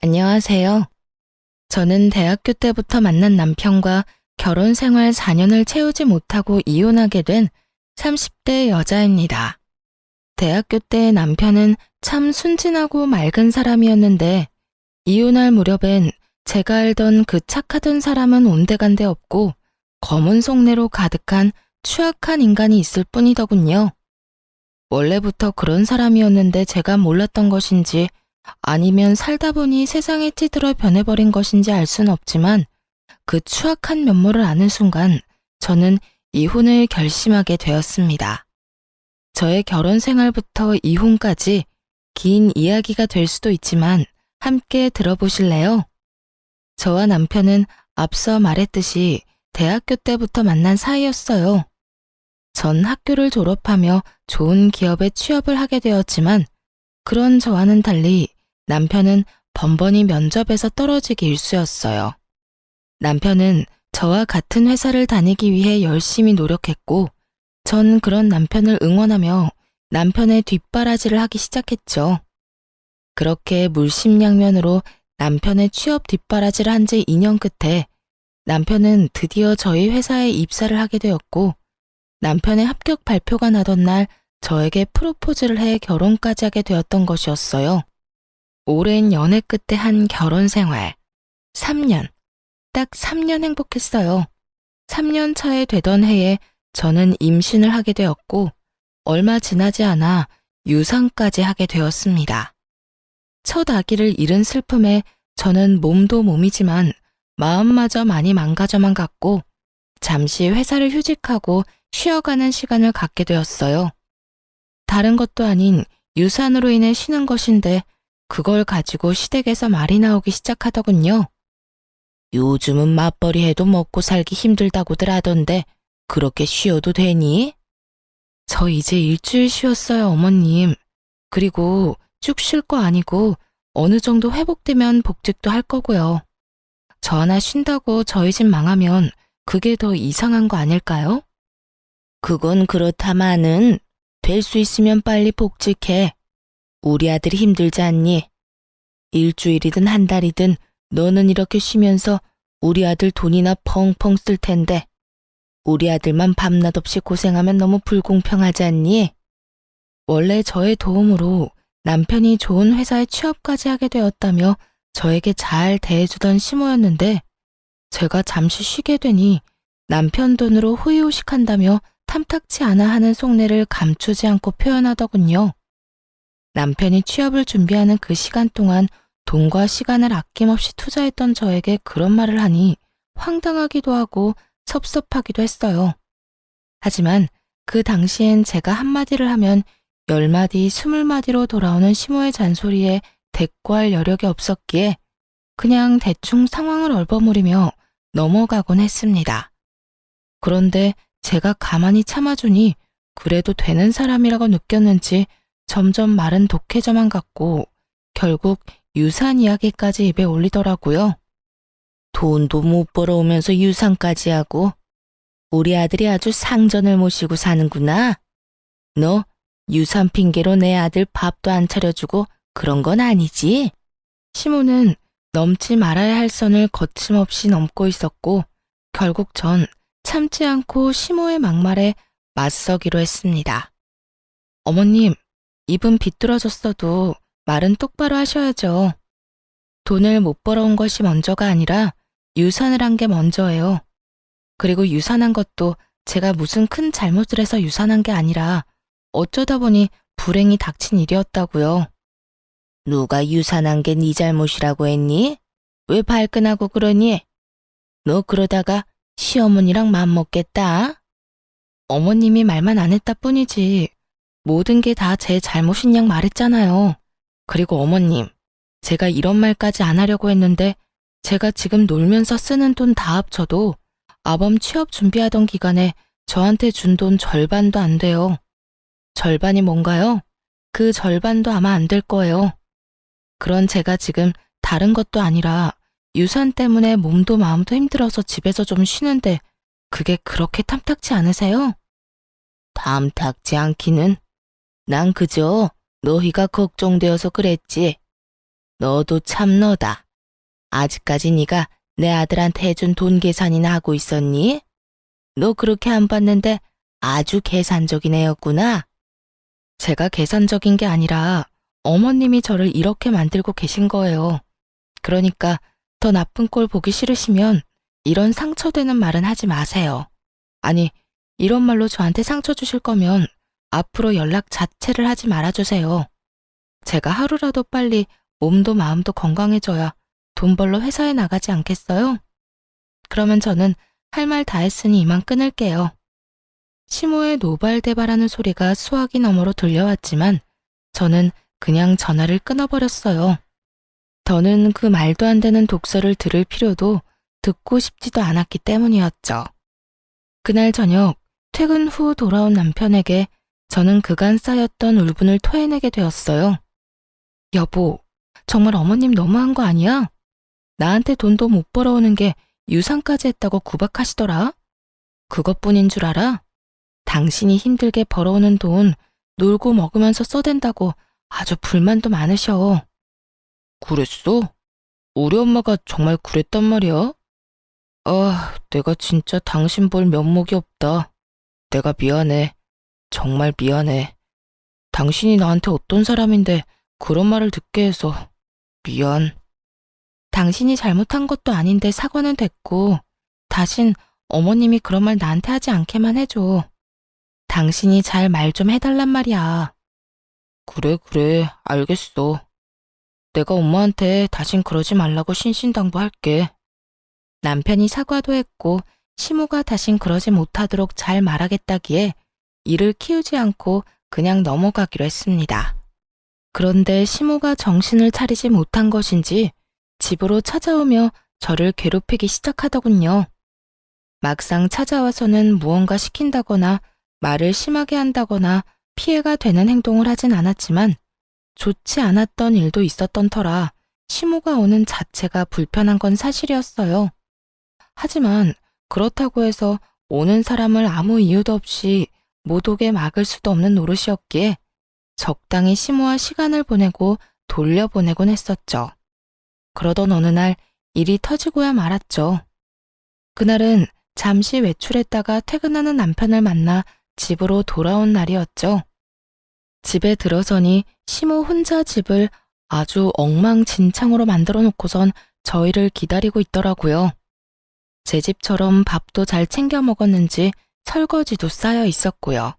안녕하세요. 저는 대학교 때부터 만난 남편과 결혼 생활 4년을 채우지 못하고 이혼하게 된 30대 여자입니다. 대학교 때 남편은 참 순진하고 맑은 사람이었는데 이혼할 무렵엔 제가 알던 그 착하던 사람은 온데간데 없고 검은 속내로 가득한 추악한 인간이 있을 뿐이더군요. 원래부터 그런 사람이었는데 제가 몰랐던 것인지 아니면 살다 보니 세상에 찌들어 변해버린 것인지 알 순 없지만 그 추악한 면모를 아는 순간 저는 이혼을 결심하게 되었습니다. 저의 결혼 생활부터 이혼까지 긴 이야기가 될 수도 있지만 함께 들어보실래요? 저와 남편은 앞서 말했듯이 대학교 때부터 만난 사이였어요. 전 학교를 졸업하며 좋은 기업에 취업을 하게 되었지만 그런 저와는 달리 남편은 번번이 면접에서 떨어지기 일쑤였어요. 남편은 저와 같은 회사를 다니기 위해 열심히 노력했고 전 그런 남편을 응원하며 남편의 뒷바라지를 하기 시작했죠. 그렇게 물심양면으로 남편의 취업 뒷바라지를 한 지 2년 끝에 남편은 드디어 저희 회사에 입사를 하게 되었고 남편의 합격 발표가 나던 날 저에게 프로포즈를 해 결혼까지 하게 되었던 것이었어요. 오랜 연애 끝에 한 결혼 생활. 3년. 딱 3년 행복했어요. 3년 차에 되던 해에 저는 임신을 하게 되었고 얼마 지나지 않아 유산까지 하게 되었습니다. 첫 아기를 잃은 슬픔에 저는 몸도 몸이지만 마음마저 많이 망가져만 갔고 잠시 회사를 휴직하고 쉬어가는 시간을 갖게 되었어요. 다른 것도 아닌 유산으로 인해 쉬는 것인데 그걸 가지고 시댁에서 말이 나오기 시작하더군요. 요즘은 맞벌이 해도 먹고 살기 힘들다고들 하던데 그렇게 쉬어도 되니? 저 이제 일주일 쉬었어요, 어머님. 그리고 쭉 쉴 거 아니고 어느 정도 회복되면 복직도 할 거고요. 저 하나 쉰다고 저희 집 망하면 그게 더 이상한 거 아닐까요? 그건 그렇다마는 될 수 있으면 빨리 복직해. 우리 아들이 힘들지 않니? 일주일이든 한 달이든 너는 이렇게 쉬면서 우리 아들 돈이나 펑펑 쓸 텐데 우리 아들만 밤낮 없이 고생하면 너무 불공평하지 않니? 원래 저의 도움으로 남편이 좋은 회사에 취업까지 하게 되었다며 저에게 잘 대해주던 시모였는데 제가 잠시 쉬게 되니 남편 돈으로 호의호식한다며 탐탁치 않아 하는 속내를 감추지 않고 표현하더군요. 남편이 취업을 준비하는 그 시간 동안 돈과 시간을 아낌없이 투자했던 저에게 그런 말을 하니 황당하기도 하고 섭섭하기도 했어요. 하지만 그 당시엔 제가 한마디를 하면 10마디, 20마디로 돌아오는 시모의 잔소리에 대꾸할 여력이 없었기에 그냥 대충 상황을 얼버무리며 넘어가곤 했습니다. 그런데 제가 가만히 참아주니 그래도 되는 사람이라고 느꼈는지 점점 말은 독해져만 갔고 결국 유산 이야기까지 입에 올리더라고요. 돈도 못 벌어오면서 유산까지 하고 우리 아들이 아주 상전을 모시고 사는구나. 너 유산 핑계로 내 아들 밥도 안 차려주고 그런 건 아니지? 시모는 넘지 말아야 할 선을 거침없이 넘고 있었고 결국 전 참지 않고 시모의 막말에 맞서기로 했습니다. 어머님, 입은 비뚤어졌어도 말은 똑바로 하셔야죠. 돈을 못 벌어온 것이 먼저가 아니라 유산을 한 게 먼저예요. 그리고 유산한 것도 제가 무슨 큰 잘못을 해서 유산한 게 아니라 어쩌다 보니 불행이 닥친 일이었다고요. 누가 유산한 게 네 잘못이라고 했니? 왜 발끈하고 그러니? 너 그러다가 시어머니랑 맘먹겠다. 어머님이 말만 안 했다 뿐이지 모든 게 다 제 잘못인 양 말했잖아요. 그리고 어머님, 제가 이런 말까지 안 하려고 했는데 제가 지금 놀면서 쓰는 돈 다 합쳐도 아범 취업 준비하던 기간에 저한테 준 돈 절반도 안 돼요. 절반이 뭔가요? 그 절반도 아마 안 될 거예요. 그런 제가 지금 다른 것도 아니라 유산 때문에 몸도 마음도 힘들어서 집에서 좀 쉬는데 그게 그렇게 탐탁치 않으세요? 탐탁지 않기는. 난 그저 너희가 걱정되어서 그랬지. 너도 참 너다. 아직까지 네가 내 아들한테 해준 돈 계산이나 하고 있었니? 너 그렇게 안 봤는데 아주 계산적인 애였구나. 제가 계산적인 게 아니라 어머님이 저를 이렇게 만들고 계신 거예요. 그러니까 더 나쁜 꼴 보기 싫으시면 이런 상처되는 말은 하지 마세요. 아니, 이런 말로 저한테 상처 주실 거면 앞으로 연락 자체를 하지 말아주세요. 제가 하루라도 빨리 몸도 마음도 건강해져야 돈 벌러 회사에 나가지 않겠어요? 그러면 저는 할 말 다 했으니 이만 끊을게요. 시모의 노발대발하는 소리가 수화기 너머로 들려왔지만 저는 그냥 전화를 끊어버렸어요. 더는 그 말도 안 되는 독설을 들을 필요도 듣고 싶지도 않았기 때문이었죠. 그날 저녁 퇴근 후 돌아온 남편에게 저는 그간 쌓였던 울분을 토해내게 되었어요. 여보, 정말 어머님 너무한 거 아니야? 나한테 돈도 못 벌어오는 게 유산까지 했다고 구박하시더라. 그것뿐인 줄 알아? 당신이 힘들게 벌어오는 돈 놀고 먹으면서 써댄다고 아주 불만도 많으셔. 그랬어? 우리 엄마가 정말 그랬단 말이야? 아, 내가 진짜 당신 볼 면목이 없다. 내가 미안해. 정말 미안해. 당신이 나한테 어떤 사람인데 그런 말을 듣게 해서 미안. 당신이 잘못한 것도 아닌데 사과는 됐고 다신 어머님이 그런 말 나한테 하지 않게만 해줘. 당신이 잘 말 좀 해달란 말이야. 그래, 알겠어. 내가 엄마한테 다신 그러지 말라고 신신당부할게. 남편이 사과도 했고 시모가 다신 그러지 못하도록 잘 말하겠다기에 이를 키우지 않고 그냥 넘어가기로 했습니다. 그런데 시모가 정신을 차리지 못한 것인지 집으로 찾아오며 저를 괴롭히기 시작하더군요. 막상 찾아와서는 무언가 시킨다거나 말을 심하게 한다거나 피해가 되는 행동을 하진 않았지만 좋지 않았던 일도 있었던 터라 시모가 오는 자체가 불편한 건 사실이었어요. 하지만 그렇다고 해서 오는 사람을 아무 이유도 없이 못 오게 막을 수도 없는 노릇이었기에 적당히 시모와 시간을 보내고 돌려보내곤 했었죠. 그러던 어느 날 일이 터지고야 말았죠. 그날은 잠시 외출했다가 퇴근하는 남편을 만나 집으로 돌아온 날이었죠. 집에 들어서니 시모 혼자 집을 아주 엉망진창으로 만들어 놓고선 저희를 기다리고 있더라고요. 제 집처럼 밥도 잘 챙겨 먹었는지 설거지도 쌓여 있었고요.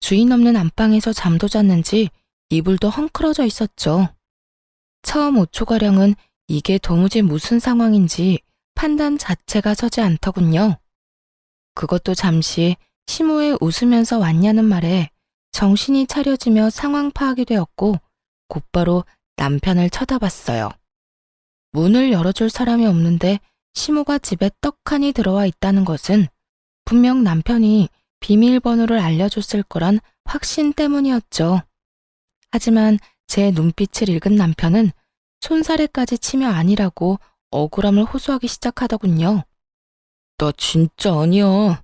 주인 없는 안방에서 잠도 잤는지 이불도 헝클어져 있었죠. 처음 5초가량은 이게 도무지 무슨 상황인지 판단 자체가 서지 않더군요. 그것도 잠시 시모의 웃으면서 왔냐는 말에 정신이 차려지며 상황 파악이 되었고 곧바로 남편을 쳐다봤어요. 문을 열어줄 사람이 없는데 시모가 집에 떡하니 들어와 있다는 것은 분명 남편이 비밀번호를 알려줬을 거란 확신 때문이었죠. 하지만 제 눈빛을 읽은 남편은 손사래까지 치며 아니라고 억울함을 호소하기 시작하더군요. 나 진짜 아니야.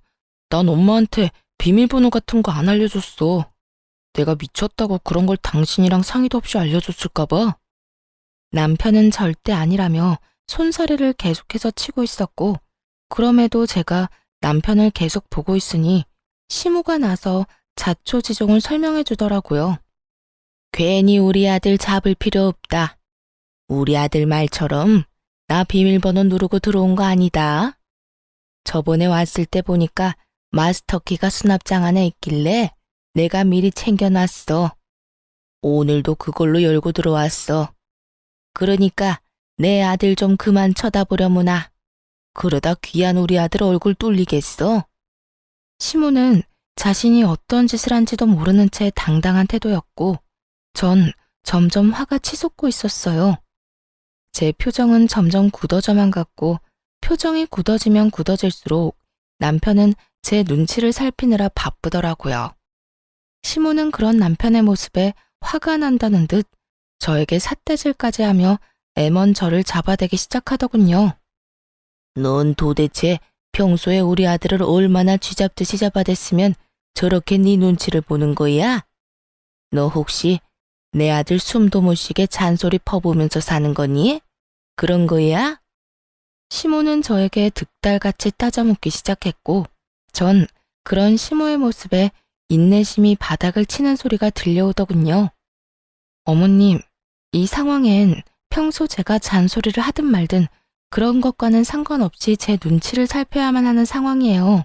난 엄마한테 비밀번호 같은 거 안 알려줬어. 내가 미쳤다고 그런 걸 당신이랑 상의도 없이 알려줬을까봐. 남편은 절대 아니라며 손사래를 계속해서 치고 있었고 그럼에도 제가 남편을 계속 보고 있으니 시모가 나서 자초지종을 설명해 주더라고요. 괜히 우리 아들 잡을 필요 없다. 우리 아들 말처럼 나 비밀번호 누르고 들어온 거 아니다. 저번에 왔을 때 보니까 마스터키가 수납장 안에 있길래 내가 미리 챙겨놨어. 오늘도 그걸로 열고 들어왔어. 그러니까 내 아들 좀 그만 쳐다보려무나. 그러다 귀한 우리 아들 얼굴 뚫리겠어. 시모는 자신이 어떤 짓을 한지도 모르는 채 당당한 태도였고 전 점점 화가 치솟고 있었어요. 제 표정은 점점 굳어져만 갔고 표정이 굳어지면 굳어질수록 남편은 제 눈치를 살피느라 바쁘더라고요. 시모는 그런 남편의 모습에 화가 난다는 듯 저에게 삿대질까지 하며 애먼 저를 잡아대기 시작하더군요. 넌 도대체 평소에 우리 아들을 얼마나 쥐잡듯이 잡아댔으면 저렇게 네 눈치를 보는 거야? 너 혹시 내 아들 숨도 못 쉬게 잔소리 퍼부으면서 사는 거니? 그런 거야? 시모는 저에게 득달같이 따져묻기 시작했고, 전 그런 시모의 모습에 인내심이 바닥을 치는 소리가 들려오더군요. 어머님, 이 상황엔 평소 제가 잔소리를 하든 말든 그런 것과는 상관없이 제 눈치를 살펴야만 하는 상황이에요.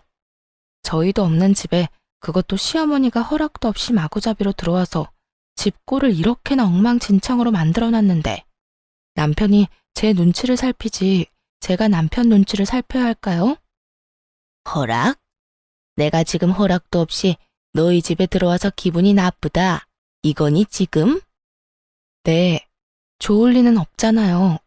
저희도 없는 집에 그것도 시어머니가 허락도 없이 마구잡이로 들어와서 집 꼴을 이렇게나 엉망진창으로 만들어놨는데 남편이 제 눈치를 살피지 제가 남편 눈치를 살펴야 할까요? 허락? 내가 지금 허락도 없이 너희 집에 들어와서 기분이 나쁘다. 이거니 지금? 네, 좋을 리는 없잖아요.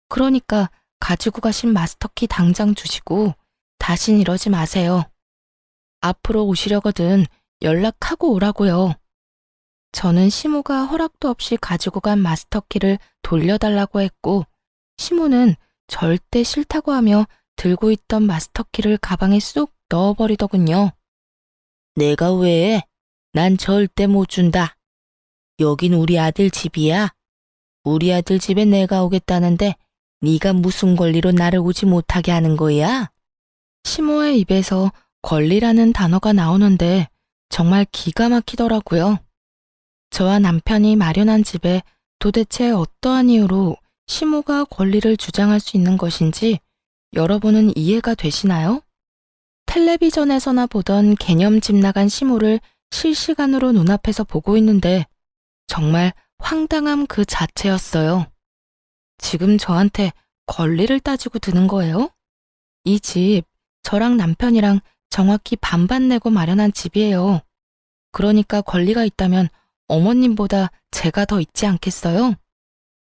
그러니까 가지고 가신 마스터키 당장 주시고 다신 이러지 마세요. 앞으로 오시려거든 연락하고 오라고요. 저는 시모가 허락도 없이 가지고 간 마스터키를 돌려달라고 했고 시모는 절대 싫다고 하며 들고 있던 마스터키를 가방에 쏙 넣어버리더군요. 내가 왜? 난 절대 못 준다. 여긴 우리 아들 집이야. 우리 아들 집에 내가 오겠다는데 네가 무슨 권리로 나를 오지 못하게 하는 거야? 시모의 입에서 권리라는 단어가 나오는데 정말 기가 막히더라고요. 저와 남편이 마련한 집에 도대체 어떠한 이유로 시모가 권리를 주장할 수 있는 것인지 여러분은 이해가 되시나요? 텔레비전에서나 보던 개념 집 나간 시모를 실시간으로 눈앞에서 보고 있는데 정말 황당함 그 자체였어요. 지금 저한테 권리를 따지고 드는 거예요? 이 집, 저랑 남편이랑 정확히 반반 내고 마련한 집이에요. 그러니까 권리가 있다면 어머님보다 제가 더 있지 않겠어요?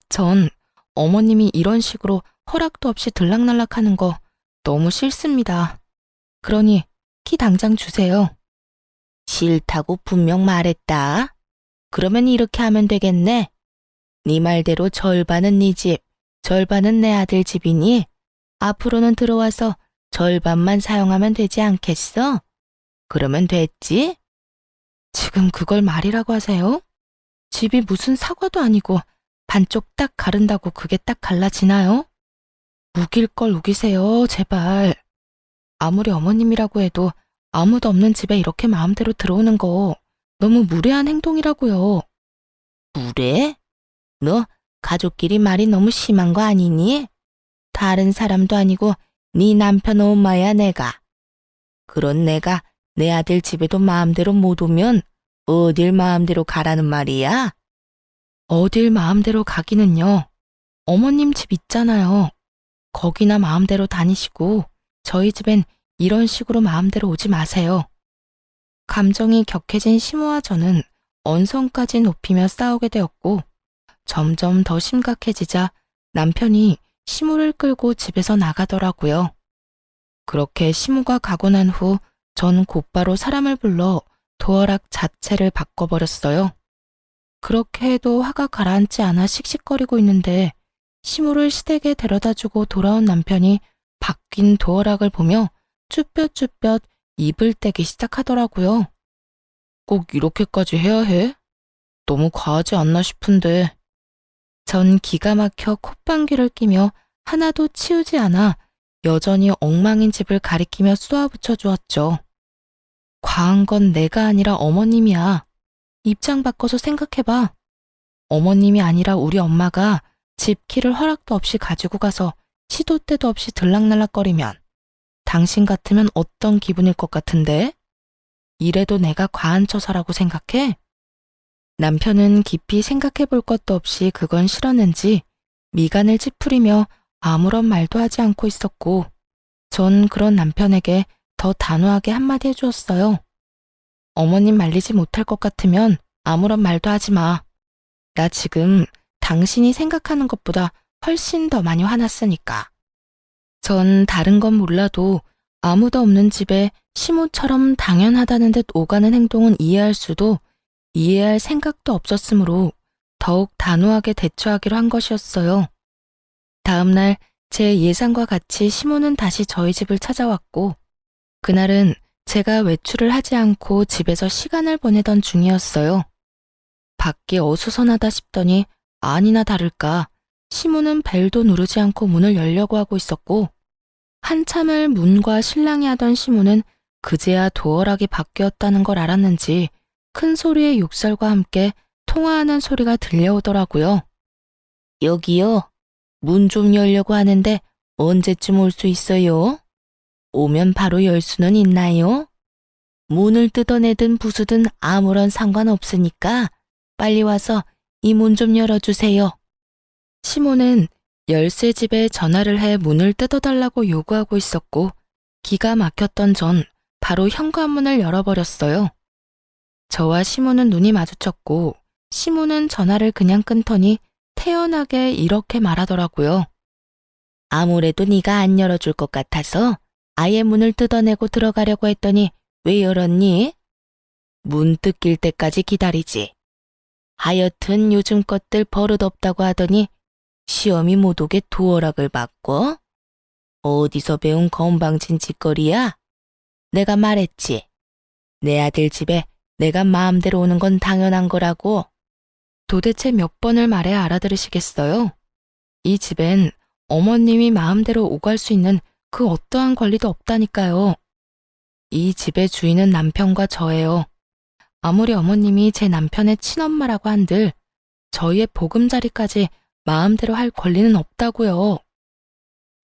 전 어머님이 이런 식으로 허락도 없이 들락날락 하는 거 너무 싫습니다. 그러니 키 당장 주세요. 싫다고 분명 말했다. 그러면 이렇게 하면 되겠네. 네 말대로 절반은 네 집, 절반은 내 아들 집이니 앞으로는 들어와서 절반만 사용하면 되지 않겠어? 그러면 됐지? 지금 그걸 말이라고 하세요? 집이 무슨 사과도 아니고 반쪽 딱 가른다고 그게 딱 갈라지나요? 우길 걸 우기세요, 제발. 아무리 어머님이라고 해도 아무도 없는 집에 이렇게 마음대로 들어오는 거 너무 무례한 행동이라고요. 무례? 너 가족끼리 말이 너무 심한 거 아니니? 다른 사람도 아니고 네 남편 엄마야 내가. 그런 내가 내 아들 집에도 마음대로 못 오면 어딜 마음대로 가라는 말이야? 어딜 마음대로 가기는요. 어머님 집 있잖아요. 거기나 마음대로 다니시고 저희 집엔 이런 식으로 마음대로 오지 마세요. 감정이 격해진 시모와 저는 언성까지 높이며 싸우게 되었고 점점 더 심각해지자 남편이 시모를 끌고 집에서 나가더라고요. 그렇게 시모가 가고 난 후 전 곧바로 사람을 불러 도어락 자체를 바꿔버렸어요. 그렇게 해도 화가 가라앉지 않아 씩씩거리고 있는데 시모를 시댁에 데려다주고 돌아온 남편이 바뀐 도어락을 보며 쭈뼛쭈뼛 입을 떼기 시작하더라고요. 꼭 이렇게까지 해야 해? 너무 과하지 않나 싶은데. 전 기가 막혀 콧방귀를 끼며 하나도 치우지 않아 여전히 엉망인 집을 가리키며 쏘아붙여 주었죠. 과한 건 내가 아니라 어머님이야. 입장 바꿔서 생각해봐. 어머님이 아니라 우리 엄마가 집 키를 허락도 없이 가지고 가서 시도 때도 없이 들락날락거리면 당신 같으면 어떤 기분일 것 같은데? 이래도 내가 과한 처사라고 생각해? 남편은 깊이 생각해 볼 것도 없이 그건 싫었는지 미간을 찌푸리며 아무런 말도 하지 않고 있었고 전 그런 남편에게 더 단호하게 한마디 해주었어요. 어머님 말리지 못할 것 같으면 아무런 말도 하지 마. 나 지금 당신이 생각하는 것보다 훨씬 더 많이 화났으니까. 전 다른 건 몰라도 아무도 없는 집에 시모처럼 당연하다는 듯 오가는 행동은 이해할 수도 이해할 생각도 없었으므로 더욱 단호하게 대처하기로 한 것이었어요. 다음 날 제 예상과 같이 시모는 다시 저희 집을 찾아왔고 그날은 제가 외출을 하지 않고 집에서 시간을 보내던 중이었어요. 밖이 어수선하다 싶더니 아니나 다를까 시모는 벨도 누르지 않고 문을 열려고 하고 있었고 한참을 문과 실랑이 하던 시모는 그제야 도어락이 바뀌었다는 걸 알았는지 큰 소리의 욕설과 함께 통화하는 소리가 들려오더라고요. 여기요. 문 좀 열려고 하는데 언제쯤 올 수 있어요? 오면 바로 열 수는 있나요? 문을 뜯어내든 부수든 아무런 상관없으니까 빨리 와서 이 문 좀 열어주세요. 시모는 열쇠집에 전화를 해 문을 뜯어달라고 요구하고 있었고 기가 막혔던 전 바로 현관문을 열어버렸어요. 저와 시모는 눈이 마주쳤고 시모는 전화를 그냥 끊더니 태연하게 이렇게 말하더라고요. 아무래도 네가 안 열어줄 것 같아서 아예 문을 뜯어내고 들어가려고 했더니 왜 열었니? 문 뜯길 때까지 기다리지. 하여튼 요즘 것들 버릇없다고 하더니 시험이 못 오게 도어락을 바꿔? 어디서 배운 건방진 짓거리야? 내가 말했지. 내 아들 집에 내가 마음대로 오는 건 당연한 거라고. 도대체 몇 번을 말해야 알아들으시겠어요? 이 집엔 어머님이 마음대로 오갈 수 있는 그 어떠한 권리도 없다니까요. 이 집의 주인은 남편과 저예요. 아무리 어머님이 제 남편의 친엄마라고 한들 저희의 보금자리까지 마음대로 할 권리는 없다고요.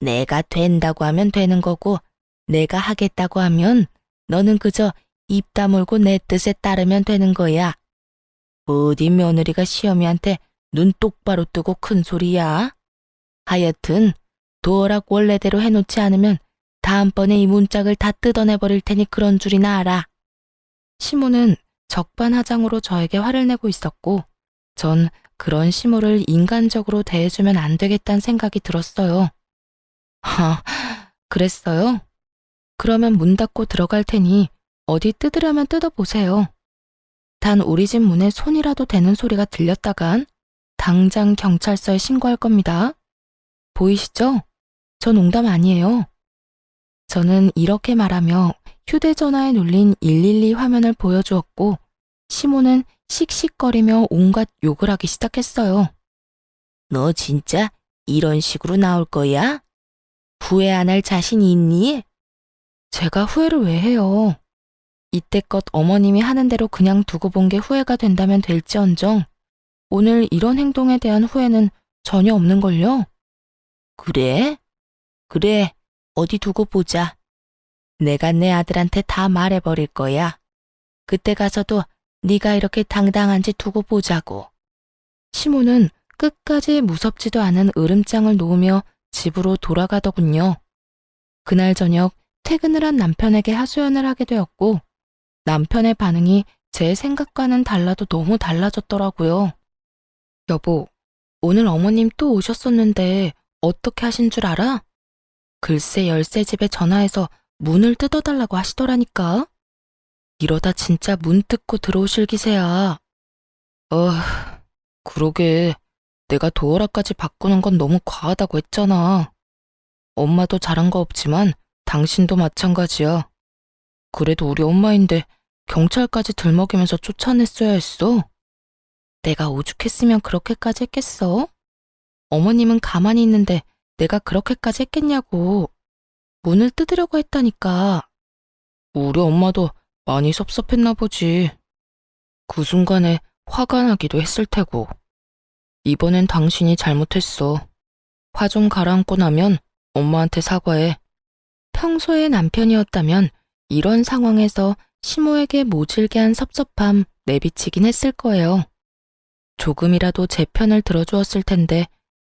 내가 된다고 하면 되는 거고 내가 하겠다고 하면 너는 그저 입 다물고 내 뜻에 따르면 되는 거야. 어디 며느리가 시어미한테 눈 똑바로 뜨고 큰 소리야. 하여튼 도어락 원래대로 해놓지 않으면 다음번에 이 문짝을 다 뜯어내버릴 테니 그런 줄이나 알아. 시모는 적반하장으로 저에게 화를 내고 있었고 전 그런 시모를 인간적으로 대해주면 안 되겠다는 생각이 들었어요. 그랬어요? 그러면 문 닫고 들어갈 테니 어디 뜯으려면 뜯어보세요. 단 우리 집 문에 손이라도 대는 소리가 들렸다간 당장 경찰서에 신고할 겁니다. 보이시죠? 저 농담 아니에요. 저는 이렇게 말하며 휴대전화에 눌린 112 화면을 보여주었고 시모는 씩씩거리며 온갖 욕을 하기 시작했어요. 너 진짜 이런 식으로 나올 거야? 후회 안 할 자신이 있니? 제가 후회를 왜 해요? 이때껏 어머님이 하는 대로 그냥 두고 본 게 후회가 된다면 될지언정 오늘 이런 행동에 대한 후회는 전혀 없는걸요? 그래? 그래, 어디 두고 보자. 내가 내 아들한테 다 말해버릴 거야. 그때 가서도 네가 이렇게 당당한지 두고 보자고. 시모는 끝까지 무섭지도 않은 으름장을 놓으며 집으로 돌아가더군요. 그날 저녁 퇴근을 한 남편에게 하소연을 하게 되었고 남편의 반응이 제 생각과는 달라도 너무 달라졌더라고요. 여보, 오늘 어머님 또 오셨었는데 어떻게 하신 줄 알아? 글쎄 열쇠집에 전화해서 문을 뜯어달라고 하시더라니까. 이러다 진짜 문 뜯고 들어오실 기세야. 그러게. 내가 도어락까지 바꾸는 건 너무 과하다고 했잖아. 엄마도 잘한 거 없지만 당신도 마찬가지야. 그래도 우리 엄마인데 경찰까지 들먹이면서 쫓아냈어야 했어. 내가 오죽했으면 그렇게까지 했겠어? 어머님은 가만히 있는데 내가 그렇게까지 했겠냐고. 문을 뜯으려고 했다니까. 우리 엄마도 많이 섭섭했나 보지. 그 순간에 화가 나기도 했을 테고. 이번엔 당신이 잘못했어. 화 좀 가라앉고 나면 엄마한테 사과해. 평소에 남편이었다면 이런 상황에서 시모에게 모질게 한 섭섭함 내비치긴 했을 거예요. 조금이라도 제 편을 들어주었을 텐데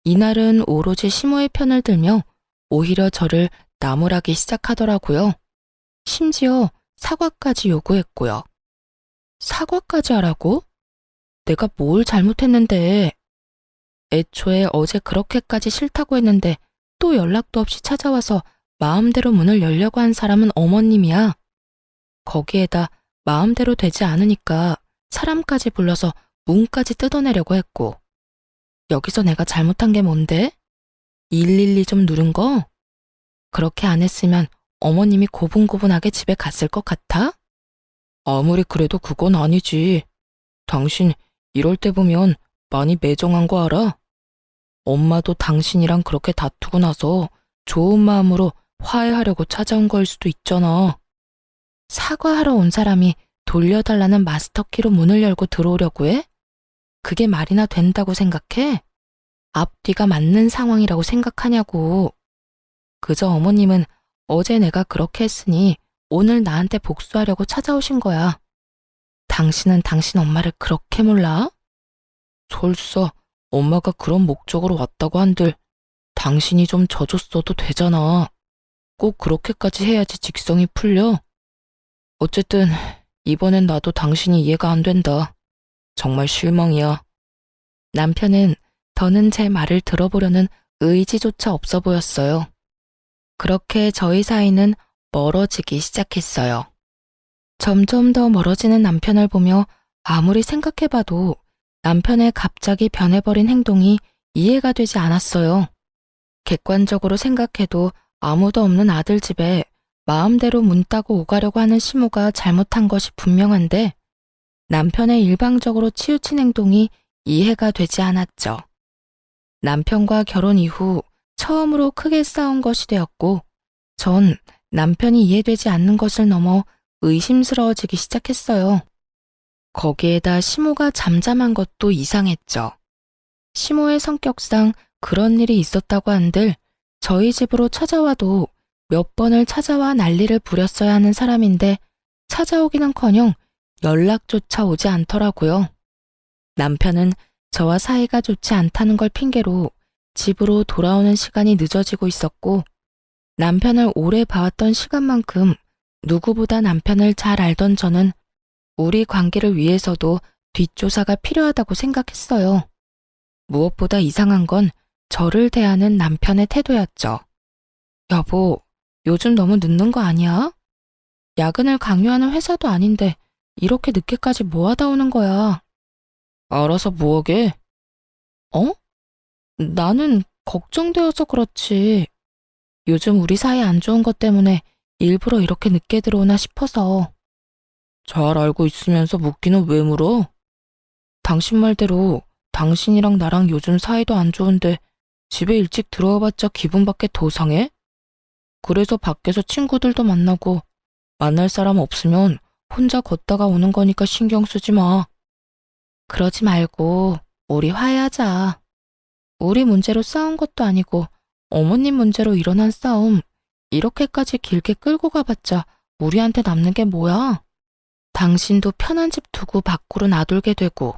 이날은 오로지 시모의 편을 들며 오히려 저를 나무라기 시작하더라고요. 심지어 사과까지 요구했고요. 사과까지 하라고? 내가 뭘 잘못했는데. 애초에 어제 그렇게까지 싫다고 했는데 또 연락도 없이 찾아와서 마음대로 문을 열려고 한 사람은 어머님이야. 거기에다 마음대로 되지 않으니까 사람까지 불러서 문까지 뜯어내려고 했고. 여기서 내가 잘못한 게 뭔데? 112 좀 누른 거? 그렇게 안 했으면 어머님이 고분고분하게 집에 갔을 것 같아? 아무리 그래도 그건 아니지. 당신 이럴 때 보면 많이 매정한 거 알아? 엄마도 당신이랑 그렇게 다투고 나서 좋은 마음으로 화해하려고 찾아온 거일 수도 있잖아. 사과하러 온 사람이 돌려달라는 마스터키로 문을 열고 들어오려고 해? 그게 말이나 된다고 생각해? 앞뒤가 맞는 상황이라고 생각하냐고. 그저 어머님은 어제 내가 그렇게 했으니 오늘 나한테 복수하려고 찾아오신 거야. 당신은 당신 엄마를 그렇게 몰라? 설사 엄마가 그런 목적으로 왔다고 한들 당신이 좀 져줬어도 되잖아. 꼭 그렇게까지 해야지 직성이 풀려. 어쨌든 이번엔 나도 당신이 이해가 안 된다. 정말 실망이야. 남편은 더는 제 말을 들어보려는 의지조차 없어 보였어요. 그렇게 저희 사이는 멀어지기 시작했어요. 점점 더 멀어지는 남편을 보며 아무리 생각해봐도 남편의 갑자기 변해버린 행동이 이해가 되지 않았어요. 객관적으로 생각해도 아무도 없는 아들 집에 마음대로 문 따고 오가려고 하는 시모가 잘못한 것이 분명한데 남편의 일방적으로 치우친 행동이 이해가 되지 않았죠. 남편과 결혼 이후 처음으로 크게 싸운 것이 되었고 전 남편이 이해되지 않는 것을 넘어 의심스러워지기 시작했어요. 거기에다 시모가 잠잠한 것도 이상했죠. 시모의 성격상 그런 일이 있었다고 한들 저희 집으로 찾아와도 몇 번을 찾아와 난리를 부렸어야 하는 사람인데 찾아오기는커녕 연락조차 오지 않더라고요. 남편은 저와 사이가 좋지 않다는 걸 핑계로 집으로 돌아오는 시간이 늦어지고 있었고 남편을 오래 봐왔던 시간만큼 누구보다 남편을 잘 알던 저는 우리 관계를 위해서도 뒷조사가 필요하다고 생각했어요. 무엇보다 이상한 건 저를 대하는 남편의 태도였죠. 여보, 요즘 너무 늦는 거 아니야? 야근을 강요하는 회사도 아닌데 이렇게 늦게까지 뭐 하다 오는 거야? 알아서 뭐하게? 어? 나는 걱정되어서 그렇지. 요즘 우리 사이 안 좋은 것 때문에 일부러 이렇게 늦게 들어오나 싶어서. 잘 알고 있으면서 묻기는 왜 물어? 당신 말대로 당신이랑 나랑 요즘 사이도 안 좋은데 집에 일찍 들어와봤자 기분밖에 더 상해? 그래서 밖에서 친구들도 만나고 만날 사람 없으면 혼자 걷다가 오는 거니까 신경 쓰지 마. 그러지 말고 우리 화해하자. 우리 문제로 싸운 것도 아니고 어머님 문제로 일어난 싸움 이렇게까지 길게 끌고 가봤자 우리한테 남는 게 뭐야? 당신도 편한 집 두고 밖으로 나돌게 되고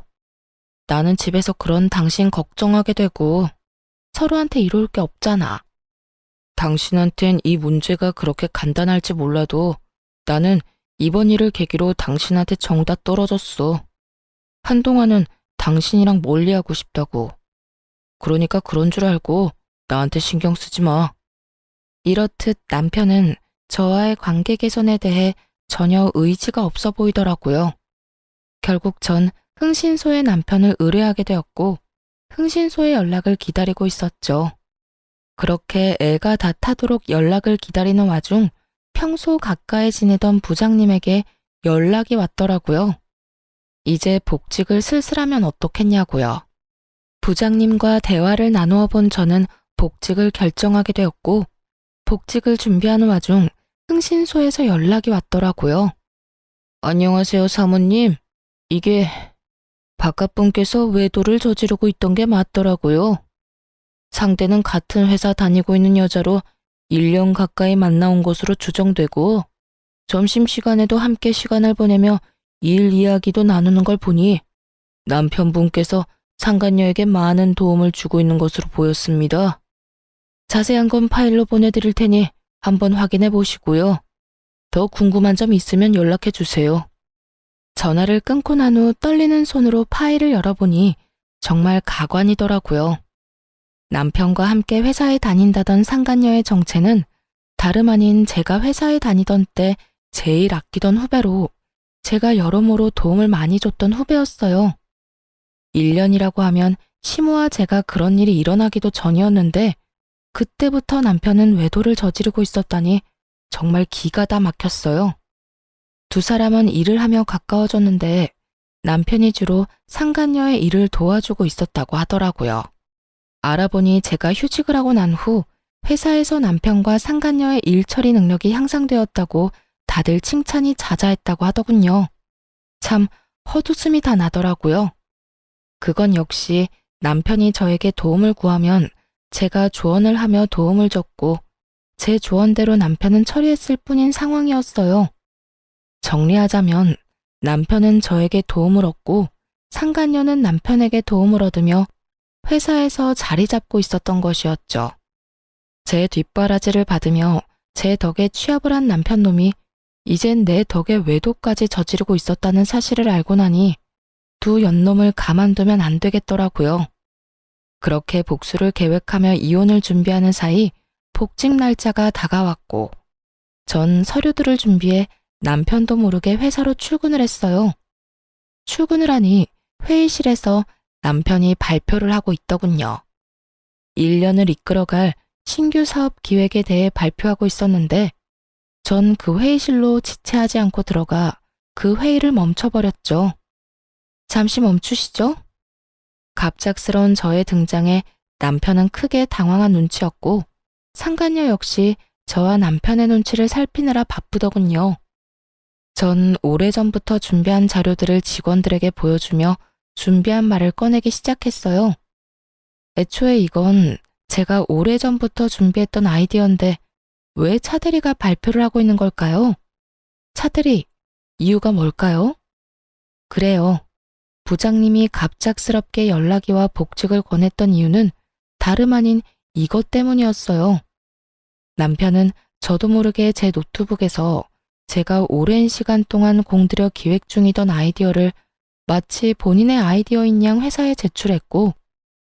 나는 집에서 그런 당신 걱정하게 되고 서로한테 이로울 게 없잖아. 당신한텐 이 문제가 그렇게 간단할지 몰라도 나는 이번 일을 계기로 당신한테 정다 떨어졌어. 한동안은 당신이랑 멀리하고 싶다고. 그러니까 그런 줄 알고 나한테 신경 쓰지 마. 이렇듯 남편은 저와의 관계 개선에 대해 전혀 의지가 없어 보이더라고요. 결국 전 흥신소의 남편을 의뢰하게 되었고 흥신소의 연락을 기다리고 있었죠. 그렇게 애가 다 타도록 연락을 기다리는 와중 평소 가까이 지내던 부장님에게 연락이 왔더라고요. 이제 복직을 슬슬하면 어떻겠냐고요. 부장님과 대화를 나누어 본 저는 복직을 결정하게 되었고 복직을 준비하는 와중 흥신소에서 연락이 왔더라고요. 안녕하세요, 사모님. 이게 바깥분께서 외도를 저지르고 있던 게 맞더라고요. 상대는 같은 회사 다니고 있는 여자로 1년 가까이 만나온 것으로 추정되고 점심시간에도 함께 시간을 보내며 일 이야기도 나누는 걸 보니 남편분께서 상간녀에게 많은 도움을 주고 있는 것으로 보였습니다. 자세한 건 파일로 보내드릴 테니 한번 확인해 보시고요. 더 궁금한 점 있으면 연락해 주세요. 전화를 끊고 난 후 떨리는 손으로 파일을 열어보니 정말 가관이더라고요. 남편과 함께 회사에 다닌다던 상간녀의 정체는 다름 아닌 제가 회사에 다니던 때 제일 아끼던 후배로 제가 여러모로 도움을 많이 줬던 후배였어요. 1년이라고 하면 시모와 제가 그런 일이 일어나기도 전이었는데 그때부터 남편은 외도를 저지르고 있었다니 정말 기가 다 막혔어요. 두 사람은 일을 하며 가까워졌는데 남편이 주로 상간녀의 일을 도와주고 있었다고 하더라고요. 알아보니 제가 휴직을 하고 난 후 회사에서 남편과 상간녀의 일 처리 능력이 향상되었다고 다들 칭찬이 자자했다고 하더군요. 참 헛웃음이 다 나더라고요. 그건 역시 남편이 저에게 도움을 구하면 제가 조언을 하며 도움을 줬고 제 조언대로 남편은 처리했을 뿐인 상황이었어요. 정리하자면 남편은 저에게 도움을 얻고 상간녀는 남편에게 도움을 얻으며 회사에서 자리 잡고 있었던 것이었죠. 제 뒷바라지를 받으며 제 덕에 취업을 한 남편놈이 이젠 내 덕에 외도까지 저지르고 있었다는 사실을 알고 나니 두 연놈을 가만두면 안 되겠더라고요. 그렇게 복수를 계획하며 이혼을 준비하는 사이 복직 날짜가 다가왔고 전 서류들을 준비해 남편도 모르게 회사로 출근을 했어요. 출근을 하니 회의실에서 남편이 발표를 하고 있더군요. 1년을 이끌어갈 신규 사업 기획에 대해 발표하고 있었는데 전 그 회의실로 지체하지 않고 들어가 그 회의를 멈춰버렸죠. 잠시 멈추시죠? 갑작스러운 저의 등장에 남편은 크게 당황한 눈치였고 상간녀 역시 저와 남편의 눈치를 살피느라 바쁘더군요. 전 오래전부터 준비한 자료들을 직원들에게 보여주며 준비한 말을 꺼내기 시작했어요. 애초에 이건 제가 오래전부터 준비했던 아이디어인데 왜 차대리가 발표를 하고 있는 걸까요? 차대리, 이유가 뭘까요? 그래요. 부장님이 갑작스럽게 연락이 와 복직을 권했던 이유는 다름 아닌 이것 때문이었어요. 남편은 저도 모르게 제 노트북에서 제가 오랜 시간 동안 공들여 기획 중이던 아이디어를 마치 본인의 아이디어인 양 회사에 제출했고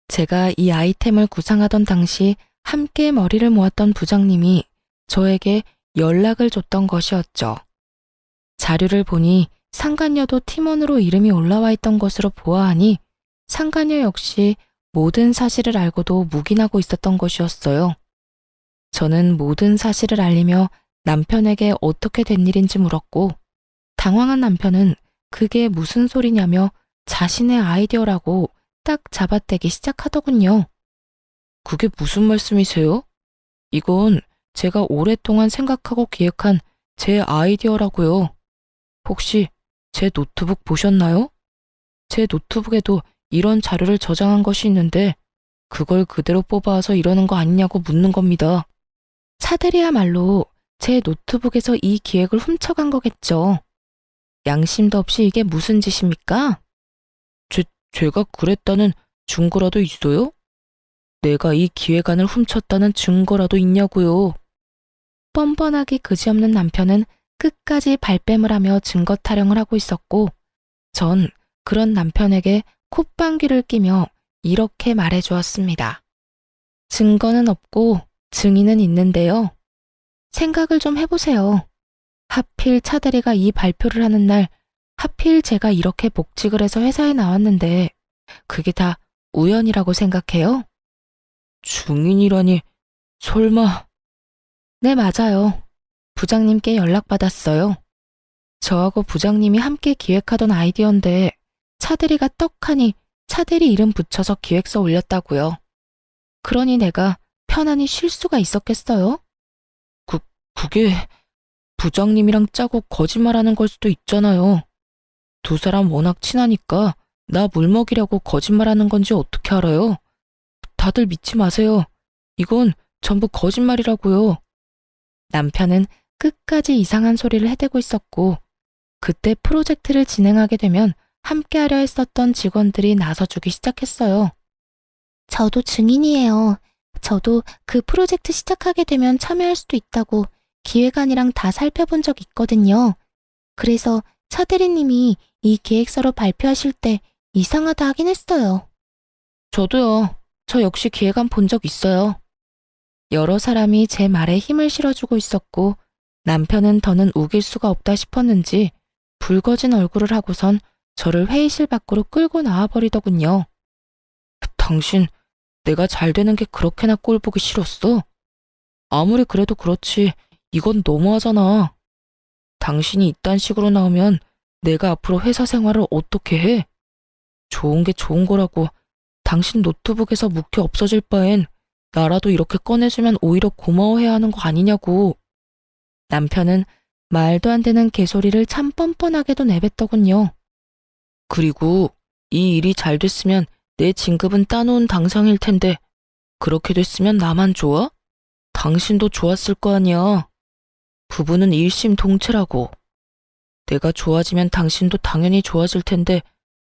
제가 이 아이템을 구상하던 당시 함께 머리를 모았던 부장님이 저에게 연락을 줬던 것이었죠. 자료를 보니 상간녀도 팀원으로 이름이 올라와 있던 것으로 보아하니 상간녀 역시 모든 사실을 알고도 묵인하고 있었던 것이었어요. 저는 모든 사실을 알리며 남편에게 어떻게 된 일인지 물었고 당황한 남편은 그게 무슨 소리냐며 자신의 아이디어라고 딱 잡아떼기 시작하더군요. 그게 무슨 말씀이세요? 이건 제가 오랫동안 생각하고 기획한 제 아이디어라고요. 혹시 제 노트북 보셨나요? 제 노트북에도 이런 자료를 저장한 것이 있는데 그걸 그대로 뽑아와서 이러는 거 아니냐고 묻는 겁니다. 차대리야말로 제 노트북에서 이 기획을 훔쳐간 거겠죠. 양심도 없이 이게 무슨 짓입니까? 제가 그랬다는 증거라도 있어요? 내가 이 기획안을 훔쳤다는 증거라도 있냐고요. 뻔뻔하기 그지없는 남편은 끝까지 발뺌을 하며 증거 타령을 하고 있었고 전 그런 남편에게 콧방귀를 끼며 이렇게 말해주었습니다. 증거는 없고 증인은 있는데요. 생각을 좀 해보세요. 하필 차대리가 이 발표를 하는 날 하필 제가 이렇게 복직을 해서 회사에 나왔는데 그게 다 우연이라고 생각해요? 증인이라니 설마... 네, 맞아요. 부장님께 연락받았어요. 저하고 부장님이 함께 기획하던 아이디어인데 차대리가 떡하니 차대리 이름 붙여서 기획서 올렸다고요. 그러니 내가 편안히 쉴 수가 있었겠어요? 그게 부장님이랑 짜고 거짓말하는 걸 수도 있잖아요. 두 사람 워낙 친하니까 나 물먹이려고 거짓말하는 건지 어떻게 알아요? 다들 믿지 마세요. 이건 전부 거짓말이라고요. 남편은 끝까지 이상한 소리를 해대고 있었고 그때 프로젝트를 진행하게 되면 함께하려 했었던 직원들이 나서주기 시작했어요. 저도 증인이에요. 저도 그 프로젝트 시작하게 되면 참여할 수도 있다고 기획안이랑 다 살펴본 적 있거든요. 그래서 차대리님이 이 계획서로 발표하실 때 이상하다 하긴 했어요. 저도요. 저 역시 기획안 본 적 있어요. 여러 사람이 제 말에 힘을 실어주고 있었고 남편은 더는 우길 수가 없다 싶었는지 붉어진 얼굴을 하고선 저를 회의실 밖으로 끌고 나와버리더군요. 당신, 내가 잘 되는 게 그렇게나 꼴 보기 싫었어? 아무리 그래도 그렇지 이건 너무하잖아. 당신이 이딴 식으로 나오면 내가 앞으로 회사 생활을 어떻게 해? 좋은 게 좋은 거라고 당신 노트북에서 묵혀 없어질 바엔 나라도 이렇게 꺼내주면 오히려 고마워해야 하는 거 아니냐고. 남편은 말도 안 되는 개소리를 참 뻔뻔하게도 내뱉더군요. 그리고 이 일이 잘 됐으면 내 진급은 따놓은 당상일 텐데 그렇게 됐으면 나만 좋아? 당신도 좋았을 거 아니야. 부부는 일심동체라고. 내가 좋아지면 당신도 당연히 좋아질 텐데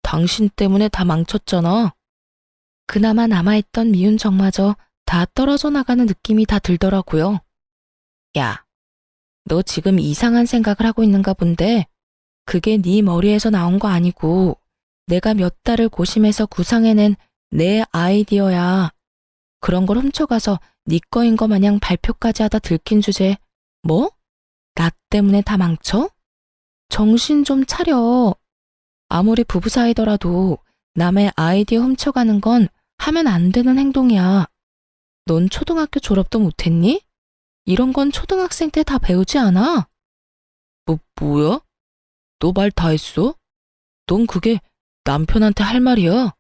당신 때문에 다 망쳤잖아. 그나마 남아있던 미운 정마저 다 떨어져 나가는 느낌이 다 들더라고요. 야, 너 지금 이상한 생각을 하고 있는가 본데 그게 네 머리에서 나온 거 아니고 내가 몇 달을 고심해서 구상해낸 내 아이디어야. 그런 걸 훔쳐가서 네 거인 거 마냥 발표까지 하다 들킨 주제 뭐? 나 때문에 다 망쳐? 정신 좀 차려. 아무리 부부 사이더라도 남의 아이디어 훔쳐가는 건 하면 안 되는 행동이야. 넌 초등학교 졸업도 못했니? 이런 건 초등학생 때 다 배우지 않아? 뭐야? 너 말 다 했어? 넌 그게 남편한테 할 말이야?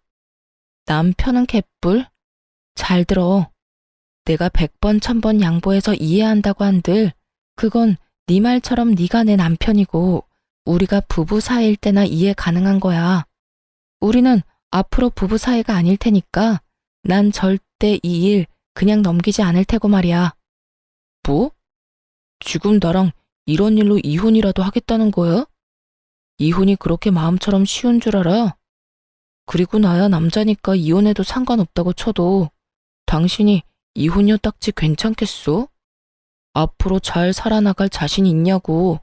남편은 개뿔. 잘 들어. 내가 100번 1000번 양보해서 이해한다고 한들 그건 네 말처럼 네가 내 남편이고 우리가 부부 사이일 때나 이해 가능한 거야. 우리는 앞으로 부부 사이가 아닐 테니까 난 절대 이 일 그냥 넘기지 않을 테고 말이야. 뭐? 지금 나랑 이런 일로 이혼이라도 하겠다는 거야? 이혼이 그렇게 마음처럼 쉬운 줄 알아? 그리고 나야 남자니까 이혼해도 상관없다고 쳐도 당신이 이혼녀 딱지 괜찮겠어? 앞으로 잘 살아나갈 자신 있냐고.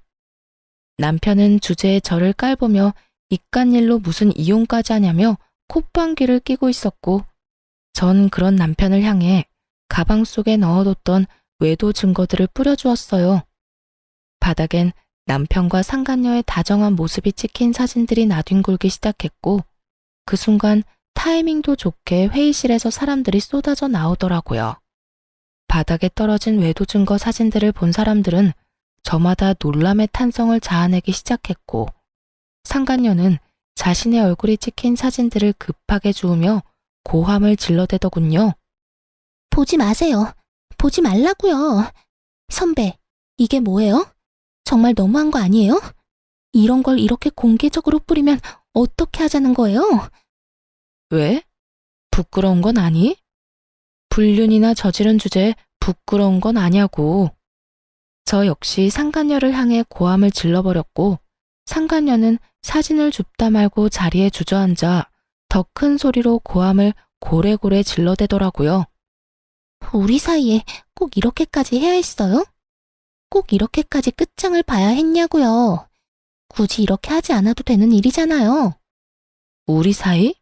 남편은 주제에 저를 깔보며 이깟일로 무슨 이혼까지 하냐며 콧방귀를 뀌고 있었고 전 그런 남편을 향해 가방 속에 넣어뒀던 외도 증거들을 뿌려주었어요. 바닥엔 남편과 상간녀의 다정한 모습이 찍힌 사진들이 나뒹굴기 시작했고 그 순간 타이밍도 좋게 회의실에서 사람들이 쏟아져 나오더라고요. 바닥에 떨어진 외도 증거 사진들을 본 사람들은 저마다 놀람의 탄성을 자아내기 시작했고 상간녀는 자신의 얼굴이 찍힌 사진들을 급하게 주우며 고함을 질러대더군요. 보지 마세요. 보지 말라고요. 선배, 이게 뭐예요? 정말 너무한 거 아니에요? 이런 걸 이렇게 공개적으로 뿌리면 어떻게 하자는 거예요? 왜? 부끄러운 건 아니? 불륜이나 저지른 주제에 부끄러운 건 아냐고. 저 역시 상간녀를 향해 고함을 질러버렸고 상간녀는 사진을 줍다 말고 자리에 주저앉아 더 큰 소리로 고함을 고래고래 질러대더라고요. 우리 사이에 꼭 이렇게까지 해야 했어요? 꼭 이렇게까지 끝장을 봐야 했냐고요. 굳이 이렇게 하지 않아도 되는 일이잖아요. 우리 사이?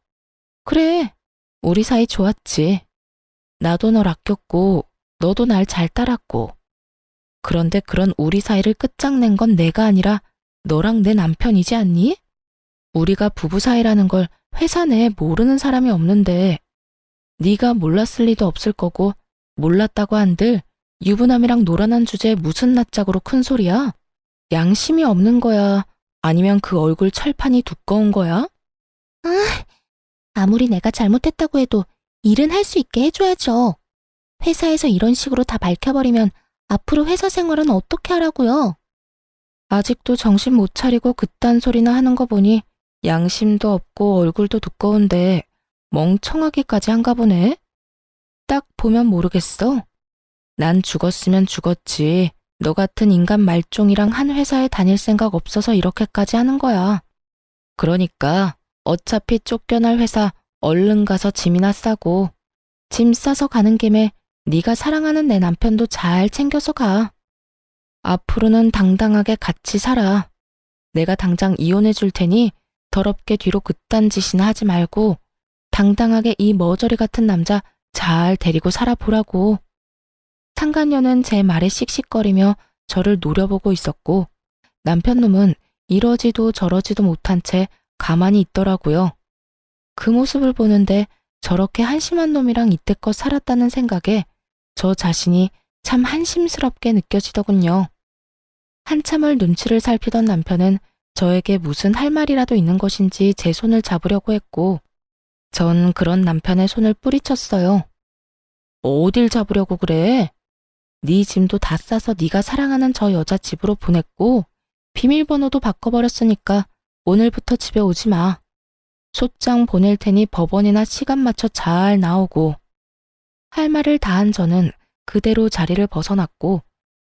그래, 우리 사이 좋았지. 나도 널 아꼈고 너도 날 잘 따랐고. 그런데 그런 우리 사이를 끝장낸 건 내가 아니라 너랑 내 남편이지 않니? 우리가 부부 사이라는 걸 회사 내에 모르는 사람이 없는데 네가 몰랐을 리도 없을 거고 몰랐다고 한들 유부남이랑 놀아난 주제에 무슨 낯짝으로 큰 소리야? 양심이 없는 거야? 아니면 그 얼굴 철판이 두꺼운 거야? 아무리 내가 잘못했다고 해도 일은 할 수 있게 해줘야죠. 회사에서 이런 식으로 다 밝혀버리면 앞으로 회사 생활은 어떻게 하라고요? 아직도 정신 못 차리고 그딴 소리나 하는 거 보니 양심도 없고 얼굴도 두꺼운데 멍청하기까지 한가 보네. 딱 보면 모르겠어. 난 죽었으면 죽었지. 너 같은 인간 말종이랑 한 회사에 다닐 생각 없어서 이렇게까지 하는 거야. 그러니까 어차피 쫓겨날 회사 얼른 가서 짐이나 싸고 짐 싸서 가는 김에 네가 사랑하는 내 남편도 잘 챙겨서 가. 앞으로는 당당하게 같이 살아. 내가 당장 이혼해 줄 테니 더럽게 뒤로 그딴 짓이나 하지 말고 당당하게 이 머저리 같은 남자 잘 데리고 살아보라고. 상간녀는 제 말에 씩씩거리며 저를 노려보고 있었고 남편놈은 이러지도 저러지도 못한 채 가만히 있더라고요. 그 모습을 보는데 저렇게 한심한 놈이랑 이때껏 살았다는 생각에 저 자신이 참 한심스럽게 느껴지더군요. 한참을 눈치를 살피던 남편은 저에게 무슨 할 말이라도 있는 것인지 제 손을 잡으려고 했고, 전 그런 남편의 손을 뿌리쳤어요. 어딜 잡으려고 그래? 네 짐도 다 싸서 네가 사랑하는 저 여자 집으로 보냈고, 비밀번호도 바꿔버렸으니까 오늘부터 집에 오지 마. 소장 보낼 테니 법원이나 시간 맞춰 잘 나오고. 할 말을 다한 저는 그대로 자리를 벗어났고,